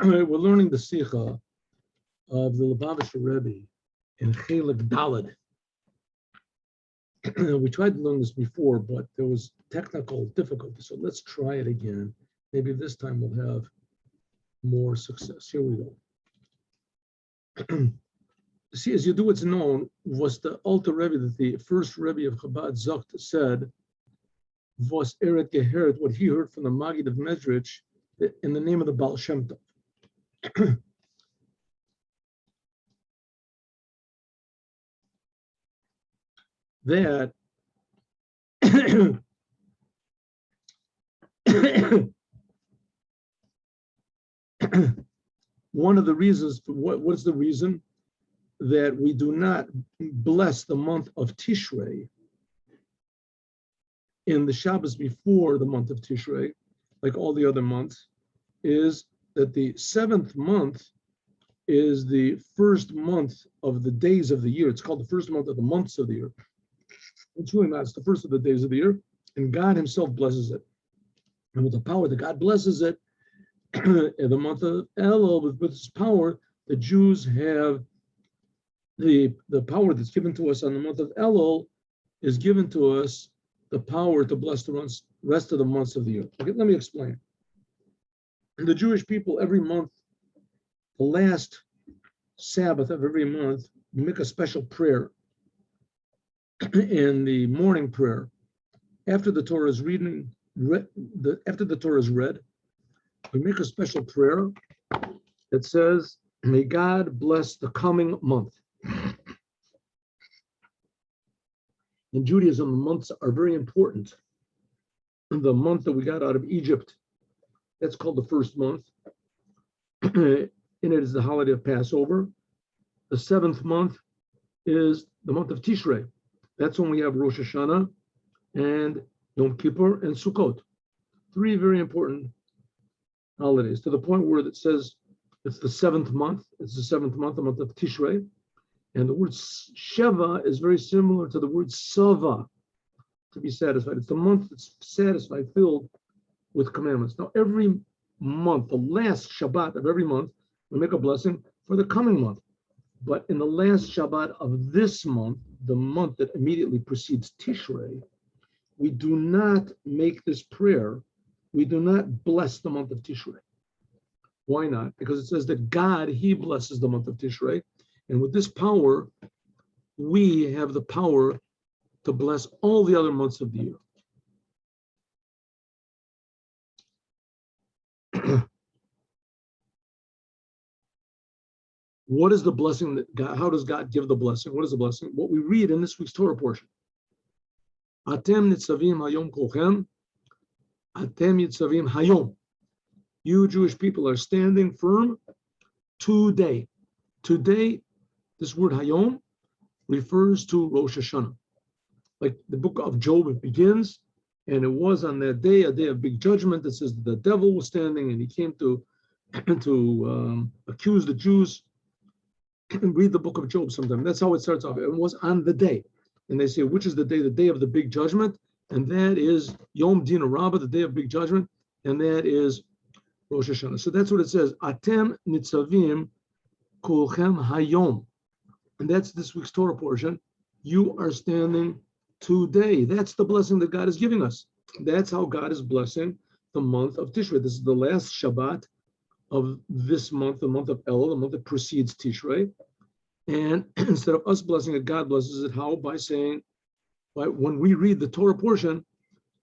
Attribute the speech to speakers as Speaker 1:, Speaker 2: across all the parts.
Speaker 1: We're learning the Sichot of the Lubavither Rebbe in Chelik Daled. We tried to learn this before, but there was technical difficulty. So let's try it again. Maybe this time we'll have more success. Here we go. See, as you do, what's known was the Alter Rebbe, that the first Rebbe of Chabad Zocht said, "Was eret geheret," what he heard from the Maggid of Medrash in the name of the Baal Shem Tov. That one of the reasons, what's the reason? That we do not bless the month of Tishrei in the Shabbos before the month of Tishrei, like all the other months, is that the 7th month is the first month of the days of the year. It's called the first month of the months of the year. It's really not. It's the first of the days of the year, and God Himself blesses it. And with the power that God blesses it, in the month of Elul, with His power, the Jews have the power that's given to us on the month of Elul is given to us the power to bless the rest of the months of the year. Okay, let me explain. The Jewish people, every month, the last Sabbath of every month, we make a special prayer. In the morning prayer, after the Torah is after the Torah is read, we make a special prayer that says, "May God bless the coming month." In Judaism, the months are very important. The month that we got out of Egypt, that's called the first month. In it is the holiday of Passover. The 7th month is the month of Tishrei. That's when we have Rosh HaShana and Yom Kippur and Sukkot. 3 very important holidays, to the point where it says it's the 7th month. It's the 7th month, the month of Tishrei. And the word Sheva is very similar to the word Sava, to be satisfied. It's the month that's satisfied, filled with commandments. Now, every month, the last Shabbat of every month, we make a blessing for the coming month. But in the last Shabbat of this month, the month that immediately precedes Tishrei, we do not make this prayer. We do not bless the month of Tishrei. Why not? Because it says that God, He blesses the month of Tishrei. And with this power, we have the power to bless all the other months of the year. What is the blessing that God, how does God give the blessing? What is the blessing? What we read in this week's Torah portion. Atem Nitzavim hayom kolchem. Atem Nitzavim hayom. You Jewish people are standing firm today. Today, this word hayom refers to Rosh HaShana. Like the book of Job, it begins, and it was on that day, a day of big judgment, that says the devil was standing and he came to accuse the Jews. Read the book of Job sometime. That's how it starts off. It was on the day. And they say, which is the day? The day of the big judgment. And that is Yom Dina Rabbah, the day of big judgment. And that is Rosh Hashanah. So that's what it says. Atem Nitzavim Kulchem Hayom. And that's this week's Torah portion. You are standing today. That's the blessing that God is giving us. That's how God is blessing the month of Tishrei. This is the last Shabbat of this month, the month of Elul, the month that precedes Tishrei. And instead of us blessing it, God blesses it. How? By saying, when we read the Torah portion,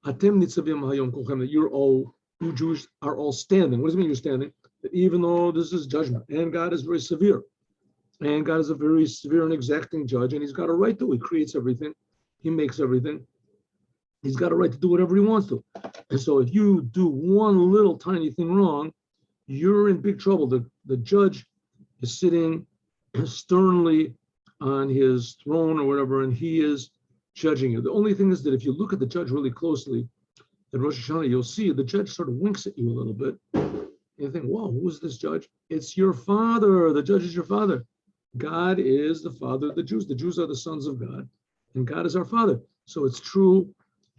Speaker 1: Atem Nitzavim Hayom Kulchem, that you Jews are all standing. What does it mean you're standing? That even though this is judgment, and God is very severe, and God is a very severe and exacting judge, and He's got a right to. He creates everything. He makes everything. He's got a right to do whatever He wants to. And so if you do one little tiny thing wrong, you're in big trouble. The judge is sitting sternly on his throne or whatever, and he is judging you. The only thing is that if you look at the judge really closely, at Rosh Hashanah, you'll see the judge sort of winks at you a little bit. And you think, whoa, who is this judge? It's your father. The judge is your father. God is the father of the Jews. The Jews are the sons of God, and God is our father. So it's true,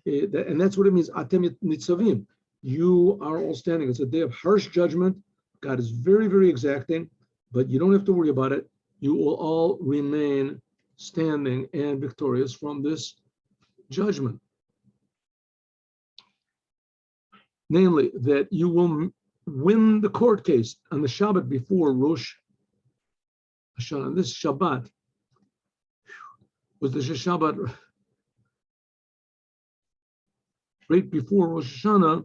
Speaker 1: and that's what it means, Atem Nitzavim. You are all standing. It's a day of harsh judgment. God is very, very exacting, but you don't have to worry about it. You will all remain standing and victorious from this judgment. Namely, that you will win the court case on the Shabbat before Rosh HaShana. This Shabbat was the Shabbat right before Rosh Hashanah.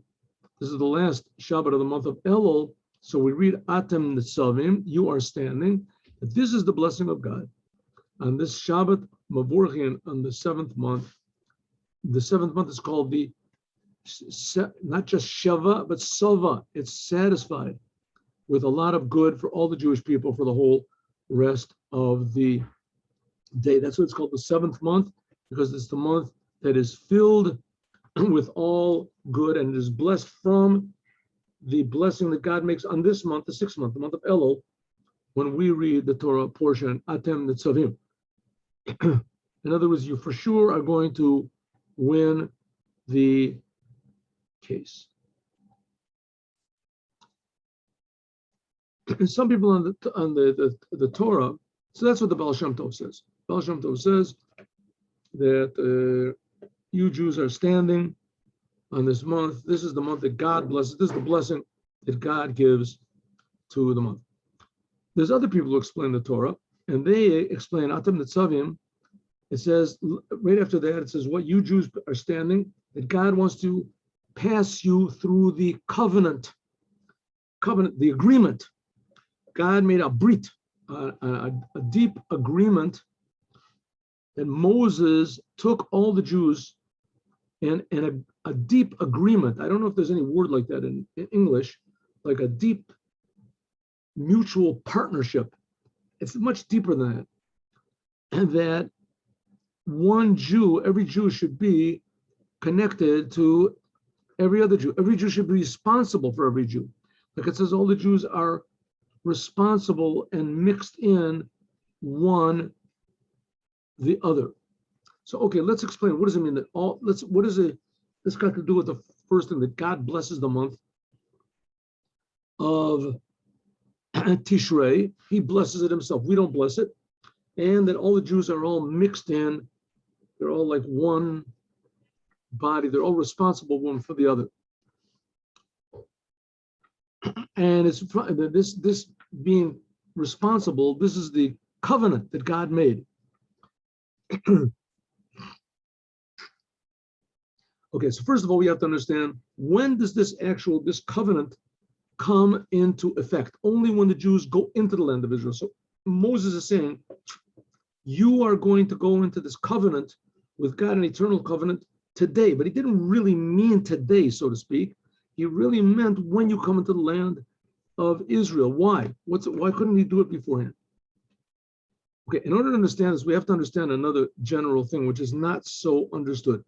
Speaker 1: This is the last Shabbat of the month of Elul. So we read Atem Nitzavim, you are standing. This is the blessing of God. On this Shabbat, Mavorchian, on the seventh month is called the, not just Shava, but Sava. It's satisfied with a lot of good for all the Jewish people for the whole rest of the day. That's what it's called, the seventh month, because it's the month that is filled with all good and is blessed from the blessing that God makes on this month, the sixth month, the month of Elul, when we read the Torah portion, Atem Nitzavim. In other words, you for sure are going to win the case. And some people on the Torah, so that's what the Baal Shem Tov says. Baal Shem Tov says that you Jews are standing on this month. This is the month that God blesses. This is the blessing that God gives to the month. There's other people who explain the Torah, and they explain Atem Nitzavim. It says, right after that, it says, what you Jews are standing, that God wants to pass you through the covenant, the agreement. God made a brit, a deep agreement that Moses took all the Jews and a deep agreement. I don't know if there's any word like that in English, like a deep mutual partnership. It's much deeper than that. And that one Jew, every Jew should be connected to every other Jew. Every Jew should be responsible for every Jew. Like it says, all the Jews are responsible and mixed in one the other. So, okay, let's explain. What does it mean that what is it? This got to do with the first thing, that God blesses the month of Tishrei. He blesses it himself. We don't bless it. And that all the Jews are all mixed in. They're all like one body. They're all responsible one for the other. And it's this being responsible, this is the covenant that God made. Okay, so first of all, we have to understand, when does this covenant come into effect? Only when the Jews go into the land of Israel. So Moses is saying, you are going to go into this covenant with God, an eternal covenant today. But he didn't really mean today, so to speak. He really meant when you come into the land of Israel. Why? Why couldn't he do it beforehand? Okay, in order to understand this, we have to understand another general thing, which is not so understood.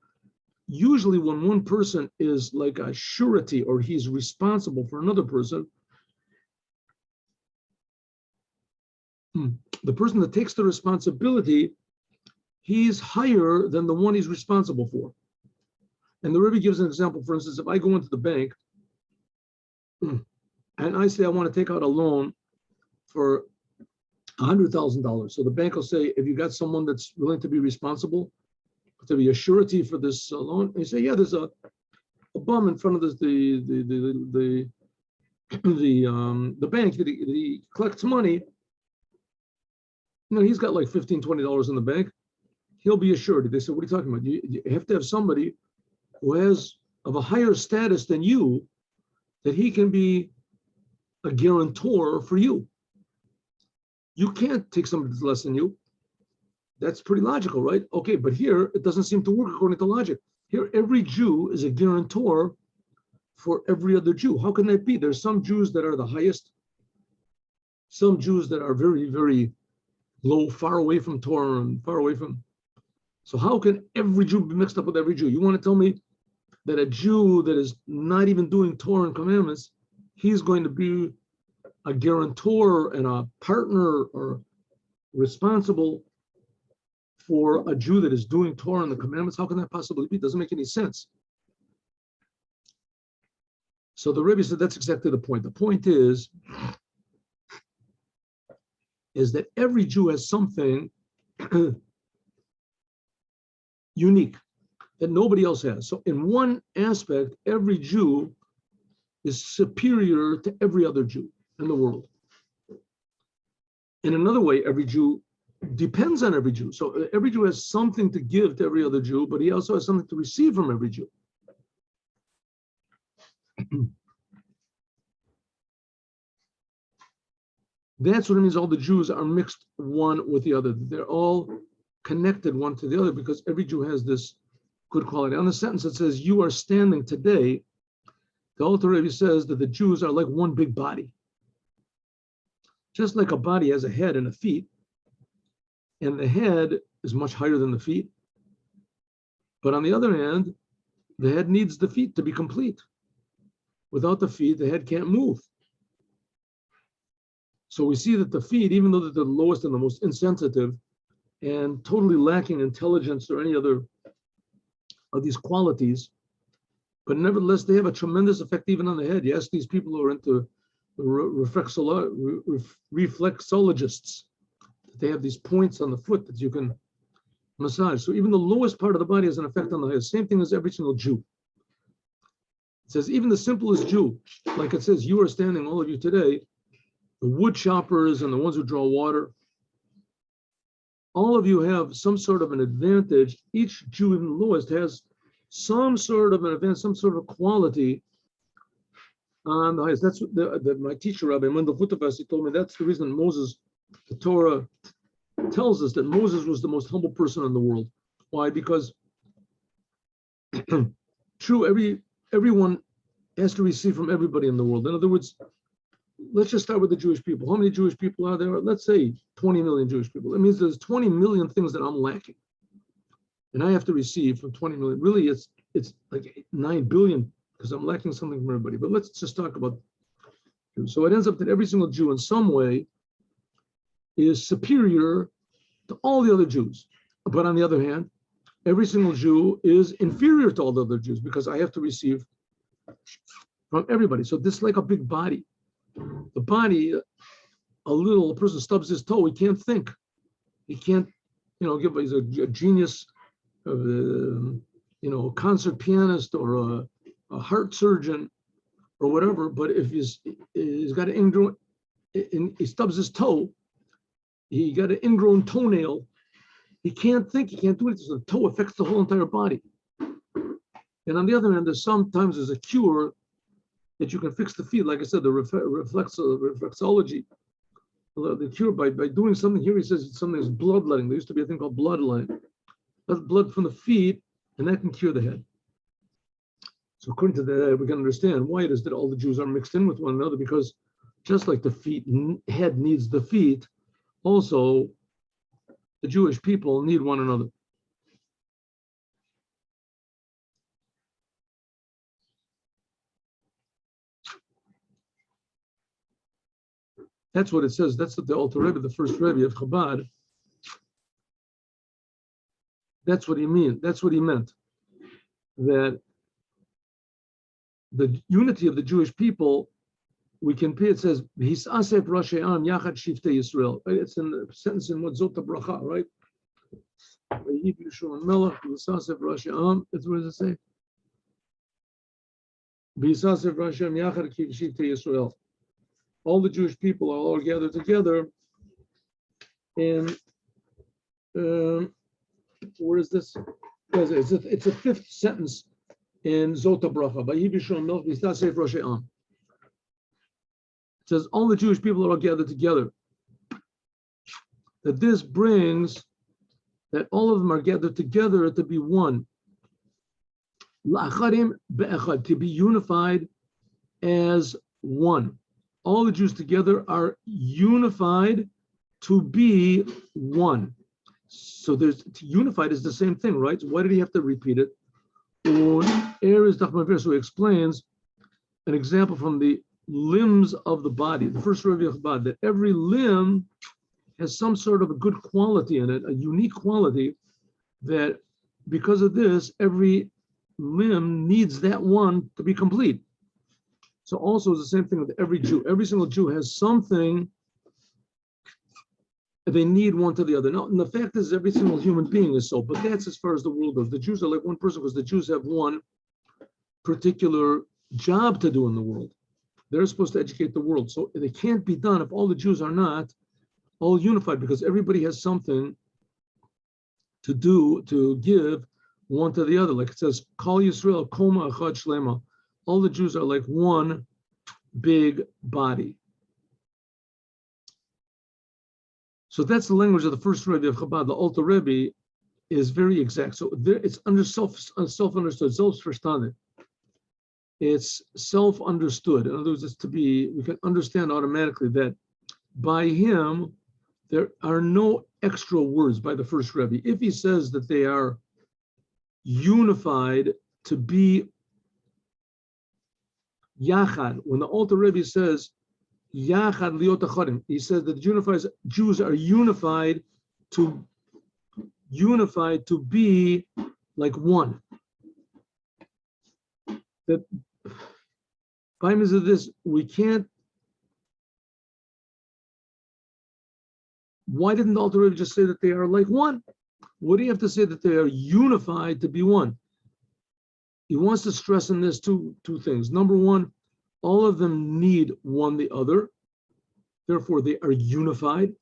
Speaker 1: Usually when one person is like a surety, or he's responsible for another person, the person that takes the responsibility, he's higher than the one he's responsible for. And the Rebbe gives an example. For instance, if I go into the bank and I say I want to take out a loan for $100,000. So the bank will say, if you got someone that's willing to be responsible, to be a surety for this loan, and you say, yeah, there's a bum in front of the bank that he collects money. You know, he's got like $15, $20 in the bank. He'll be a surety. They said, what are you talking about? You have to have somebody who has of a higher status than you, that he can be a guarantor for you. You can't take somebody that's less than you. That's pretty logical, right? Okay, but here it doesn't seem to work according to logic. Here, every Jew is a guarantor for every other Jew. How can that be? There's some Jews that are the highest, some Jews that are very, very low, far away from Torah and far away from. So how can every Jew be mixed up with every Jew? You want to tell me that a Jew that is not even doing Torah and commandments, he's going to be a guarantor and a partner or responsible for a Jew that is doing Torah and the commandments? How can that possibly be? It doesn't make any sense. So the Rebbe said that's exactly the point. The point is that every Jew has something unique that nobody else has. So in one aspect, every Jew is superior to every other Jew in the world. In another way, every Jew depends on every Jew. So every Jew has something to give to every other Jew, but he also has something to receive from every Jew. That's what it means all the Jews are mixed one with the other. They're all connected one to the other because every Jew has this good quality. On the sentence that says, you are standing today, the Alter Rebbe says that the Jews are like one big body. Just like a body has a head and a feet, and the head is much higher than the feet. But on the other hand, the head needs the feet to be complete. Without the feet, the head can't move. So we see that the feet, even though they're the lowest and the most insensitive and totally lacking intelligence or any other of these qualities, but nevertheless, they have a tremendous effect even on the head. You ask these people who are into reflexologists, they have these points on the foot that you can massage. So even the lowest part of the body has an effect on the head. Same thing as every single Jew. It says even the simplest Jew, like it says, you are standing, all of you today, the wood choppers and the ones who draw water, all of you have some sort of an advantage. Each Jew, even the lowest, has some sort of an advantage, some sort of quality on the highest. That's what my teacher, Rabbi Mendel Futterfass, he told me that's the reason Moses, the Torah tells us that Moses was the most humble person in the world. Why? Because true, everyone has to receive from everybody in the world. In other words, let's just start with the Jewish people. How many Jewish people are there? Let's say 20 million Jewish people. It means there's 20 million things that I'm lacking. And I have to receive from 20 million. Really, it's like 9 billion because I'm lacking something from everybody. But let's just talk about Jews. So it ends up that every single Jew in some way is superior to all the other Jews. But on the other hand, every single Jew is inferior to all the other Jews because I have to receive from everybody. So this is like a big body. The body, a person stubs his toe, he can't think. He can't, he's a genius, concert pianist or a heart surgeon or whatever. But if he's got an ingrown, he stubs his toe, he got an ingrown toenail, he can't think, he can't do anything. So the toe affects the whole entire body. And on the other hand, there's a cure that you can fix the feet. Like I said, the reflexology, the cure by doing something. Here he says it's something is bloodletting. There used to be a thing called bloodletting. That's blood from the feet, and that can cure the head. So according to that, we can understand why it is that all the Jews are mixed in with one another, because just like the head needs the feet, also the Jewish people need one another. That's what it says. That's what the Alter Rebbe, the first Rebbe of Chabad, that's what he meant. That's what he meant. That the unity of the Jewish people, we can pay, it says, Hisasef Rosh Am Yachad Shiftei Yisrael. It's in the sentence in what Zot Bracha, right? Hisasef Rosh Am, that's what does it say? Hisasef Rosh Am Yachad Shiftei Yisrael. All the Jewish people are all gathered together. And where is this? It's a fifth sentence in Zot Bracha. It says all the Jewish people are all gathered together. That this brings that all of them are gathered together to be one. To be unified as one. All the Jews together are unified to be one. So unified is the same thing, right? So why did he have to repeat it? So he explains an example from the limbs of the body, the first Rebbe of Chabad, that every limb has some sort of a good quality in it, a unique quality, that because of this, every limb needs that one to be complete. So also it's the same thing with every Jew. Every single Jew has something they need one to the other. Now, and the fact is every single human being is so, but that's as far as the world goes. The Jews are like one person because the Jews have one particular job to do in the world. They're supposed to educate the world. So they can't be done if all the Jews are not all unified, because everybody has something to do, to give one to the other. Like it says, Kol Yisrael, Koma Achad Shlema. All the Jews are like one big body. So that's the language of the first Rebbe of Chabad. The Alter Rebbe is very exact. So there, it's under self-understood, self-verstanden. It's self-understood. In other words, it's to be, we can understand automatically that by him, there are no extra words by the first Rebbe. If he says that they are unified to be Yachad, when the Alter Rebbe says, Yachad liot achadim, he says that the Jews are unified to be like one. That by means of this, we can't. Why didn't the Alter Rebbe just say that they are like one? What do you have to say that they are unified to be one? He wants to stress in this two things. Number one, all of them need one the other. Therefore, they are unified.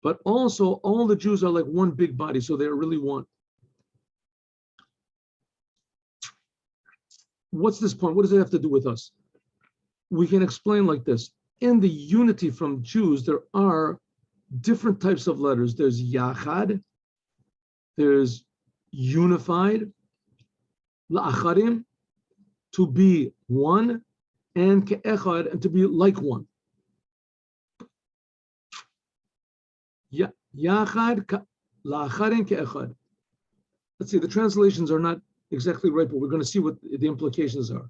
Speaker 1: But also, all the Jews are like one big body, so they are really one. What's this point? What does it have to do with us? We can explain like this. In the unity from Jews, there are different types of letters. There's Yachad, there's unified, La'achadim, to be one, and Ke'echad, and to be like one. Yachad, La'achadim, Ke'echad. Let's see, the translations are not exactly right, but we're going to see what the implications are.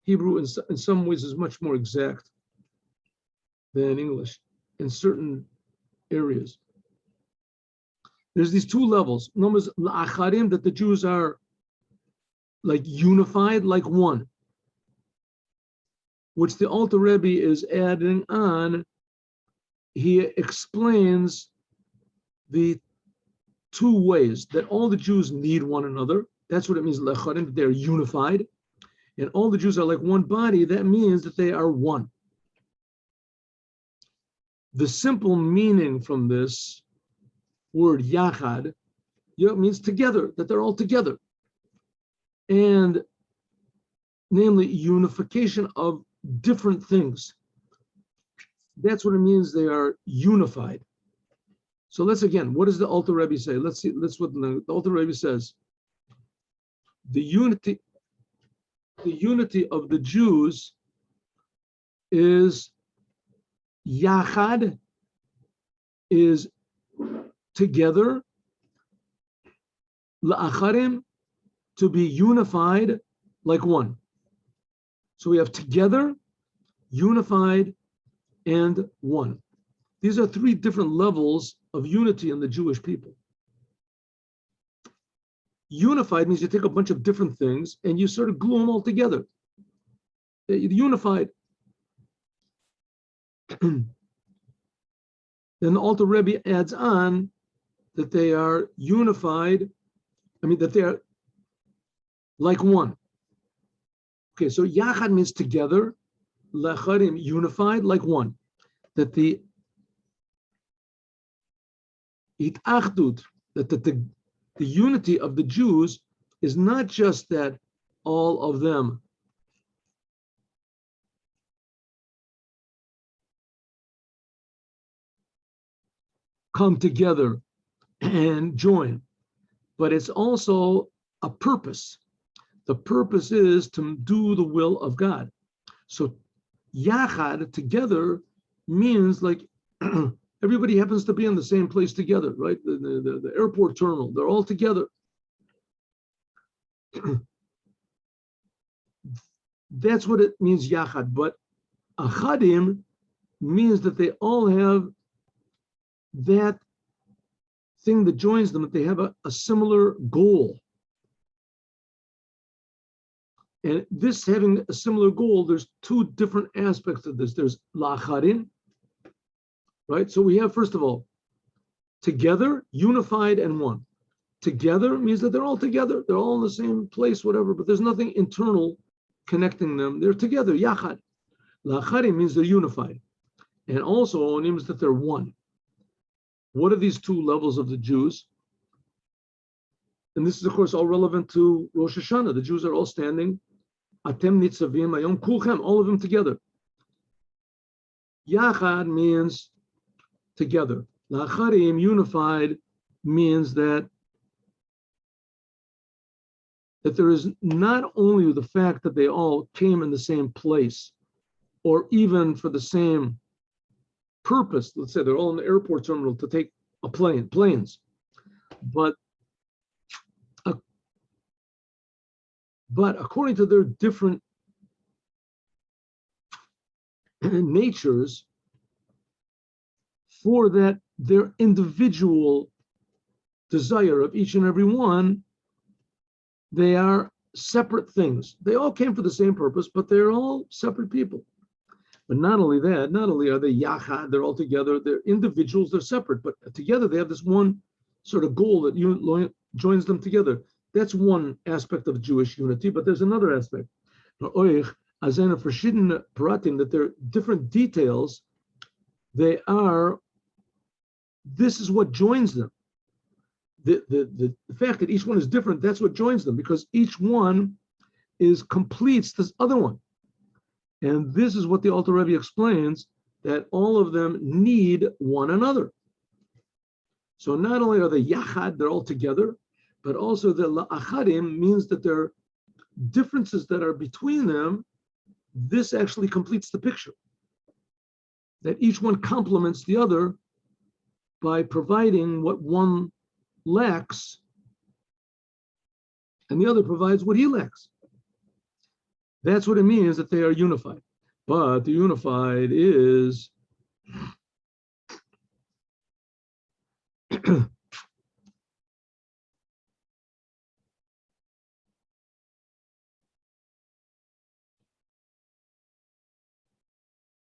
Speaker 1: Hebrew, in some ways, is much more exact than English in certain areas. There's these two levels. One is la'acharim, that the Jews are like unified, like one, which the Alter Rebbe is adding on. He explains the two ways that all the Jews need one another. That's what it means, la'acharim, they're unified. And all the Jews are like one body. That means that they are one. The simple meaning from this word yachad, means together, that they're all together. And namely, unification of different things. That's what it means they are unified. So let's again, what does the Alter Rebbe say? Let's see, that's what the Alter Rebbe says. The unity of the Jews is Yachad, is together, La'acharim, to be unified like one. So we have together, unified, and one. These are three different levels of unity in the Jewish people. Unified means you take a bunch of different things and you sort of glue them all together. Unified. Then the Alter Rebbe adds on that they are unified, that they are like one. Okay, so Yachad means together, Lecharim, unified, like one. That the Itachdut, that the unity of the Jews is not just that all of them come together and join, but it's also a purpose. The purpose is to do the will of God. So Yachad, together, means like everybody happens to be in the same place together, right? The airport terminal, they're all together. That's what it means, Yachad. But Achadim means that they all have that thing that joins them, that they have a similar goal. And this having a similar goal, there's two different aspects of this. There's la'acharin, right? So we have, first of all, together, unified, and one. Together means that they're all together. They're all in the same place, whatever, but there's nothing internal connecting them. They're together, yachad. La'acharin means they're unified. And also, it means that they're one. What are these two levels of the Jews? And this is, of course, all relevant to Rosh Hashanah. The Jews are all standing. Atem Nitzavim ayom kulchem, all of them together. Yachad means together. La'acharim, unified, means that there is not only the fact that they all came in the same place, or even for the same purpose. Let's say they're all in the airport terminal to take a planes, but according to their different natures, for that their individual desire of each and every one, they are separate things. They all came for the same purpose, but they're all separate people. But not only that, not only are they yachad, they're all together, they're individuals, they're separate, but together they have this one sort of goal that joins them together. That's one aspect of Jewish unity, but there's another aspect. That there are different details, this is what joins them. The fact that each one is different, that's what joins them, because each one completes this other one. And this is what the Alter Rebbe explains, that all of them need one another. So not only are they yachad, they're all together, but also the la'achadim means that there are differences that are between them. This actually completes the picture. That each one complements the other by providing what one lacks, and the other provides what he lacks. That's what it means that they are unified. But the unified is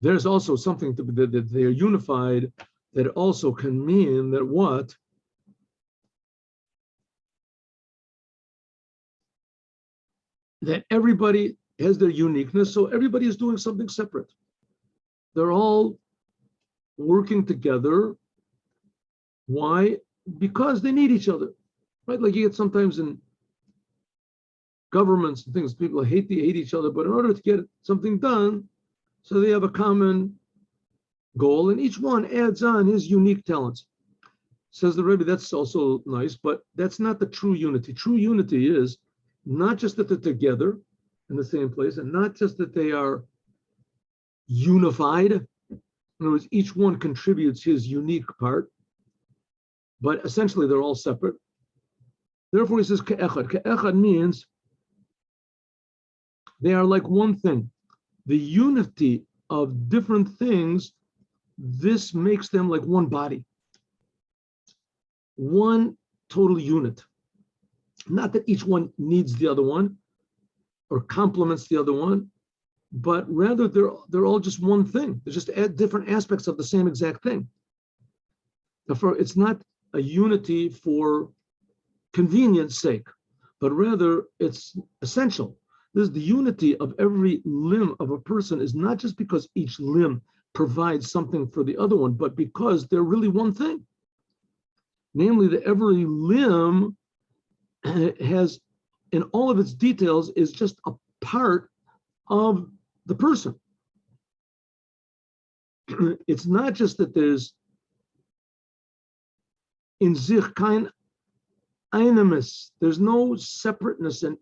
Speaker 1: there's also something that they are unified that also can mean that what? That everybody has their uniqueness, so everybody is doing something separate. They're all working together. Why? Because they need each other, right? Like you get sometimes in governments and things, people hate each other, but in order to get something done, so they have a common goal, and each one adds on his unique talents. Says the Rebbe, that's also nice, but that's not the true unity. True unity is not just that they're together in the same place, and not just that they are unified. In other words, each one contributes his unique part, but essentially they're all separate. Therefore, he says ke'echad. Ke'echad means they are like one thing. The unity of different things, this makes them like one body, one total unit. Not that each one needs the other one or complements the other one, but rather they're all just one thing. They're just different aspects of the same exact thing. Therefore, it's not a unity for convenience sake, but rather it's essential. This is the unity of every limb of a person is not just because each limb provides something for the other one, but because they're really one thing. Namely, that every limb has, in all of its details, is just a part of the person. It's not just that there's in sich kein einimus, there's no separateness and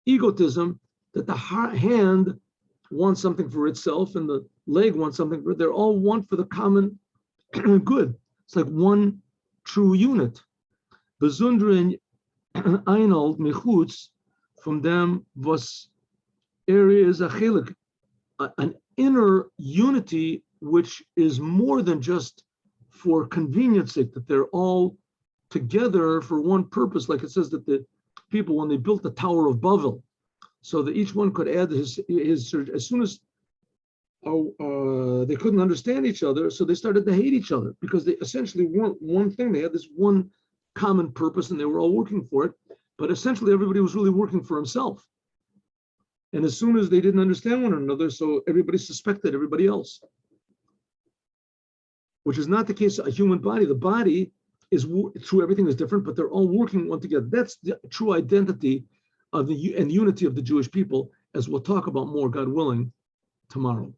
Speaker 1: egotism, that the hand wants something for itself and the leg wants something for it. They're all one for the common good. It's like one true unit. Besonderen Einald Michutz, from them was is a chelik, an inner unity which is more than just for convenience sake, that they're all together for one purpose. Like it says that the people, when they built the Tower of Babel, so that each one could add his as soon as they couldn't understand each other, so they started to hate each other because they essentially weren't one thing. They had this one common purpose and they were all working for it, but essentially everybody was really working for himself. And as soon as they didn't understand one another, so everybody suspected everybody else, which is not the case of a human body. The body is true, everything is different, but they're all working one together. That's the true identity of the and unity of the Jewish people, as we'll talk about more, God willing, tomorrow.